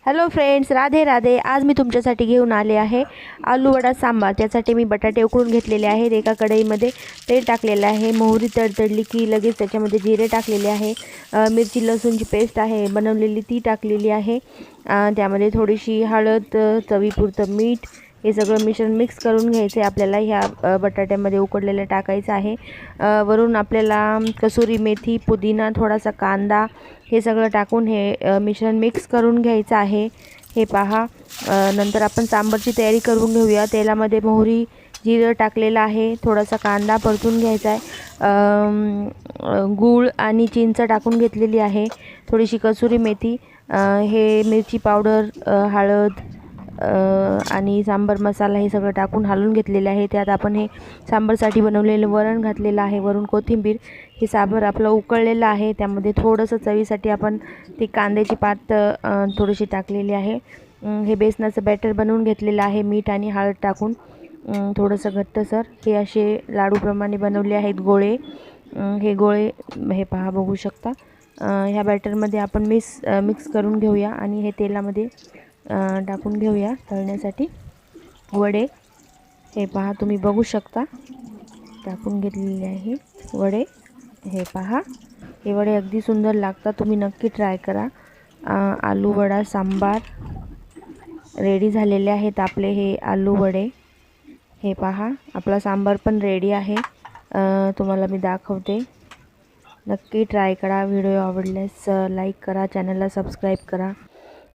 Hello friends, Radhe Radhe. आज मी तुमच्यासाठी घेऊन आले आहे आलू वडा सांबार। त्यासाठी मी बटाटे उकडून घेतलेले आहेत। एका कढईमध्ये तेल टाकलेलं आहे। मोहरी तडतडली की लगेच त्याच्यामध्ये जिरे टाकलेले आहे। मिरची लसूणची पेस्ट आहे बनवलेली ती टाकलेली आहे। त्यामध्ये थोडीशी हळद, चवीपुरतं मीठ, हे सगळं मिश्रण मिक्स करून घ्यायचं आहे। आपल्याला ह्या बटाट्यामध्ये उकडलेलं टाकायचं आहे। वरून आपल्याला कसुरी मेथी, पुदिना, थोडासा कांदा हे सगळं टाकून हे मिश्रण मिक्स करून घ्यायचं आहे। हे पहा, नंतर आपण सांबारची तयारी करून घेऊया। तेलामध्ये मोहरी, जिरं टाकलेलं आहे। थोडासा कांदा परतून घ्यायचा आहे। गूळ आणि चिंच टाकून घेतलेली आहे। थोडीशी कसुरी मेथी, हे मिरची पावडर, हळद आणि सांबार मसाला हे सगळं टाकून हलवून घेतलेले आहे। त्यात आपण हे सांबारसाठी बनवलेलं वरण घातलेलं आहे। वरून कोथिंबीर, हे सांबार आपलं उकळलेलं आहे। त्यामध्ये थोडंसं चवीसाठी आपण ती कांद्याची पात थोडीशी टाकलेली आहे। हे बेसनाचं बॅटर बनवून घेतलेलं आहे मीठ आणि हळद टाकून, थोडंसं घट्टसर। हे असे लाडूप्रमाणे बनवले आहेत गोळे। हे गोळे हे पहा, बघू शकता। ह्या बॅटरमध्ये आपण मिक्स करून घेऊया आणि हे तेलामध्ये टाकून घेऊया तळण्यासाठी वडे। हे पहा, तुम्ही बघू शकता, टाकून घेतलेले आहे वडे। हे पहा, हे वडे अगदी सुंदर लागतात, तुम्ही नक्की ट्राय करा। आलू वडा सांबार रेडी झालेले आहेत आपले हे आलू वडे। हे पहा, आपला सांबार पण रेडी आहे। तुम्हाला मी दाखवते, नक्की ट्राय करा। व्हिडिओ आवडल्यास लाईक करा, चॅनलला सबस्क्राईब करा।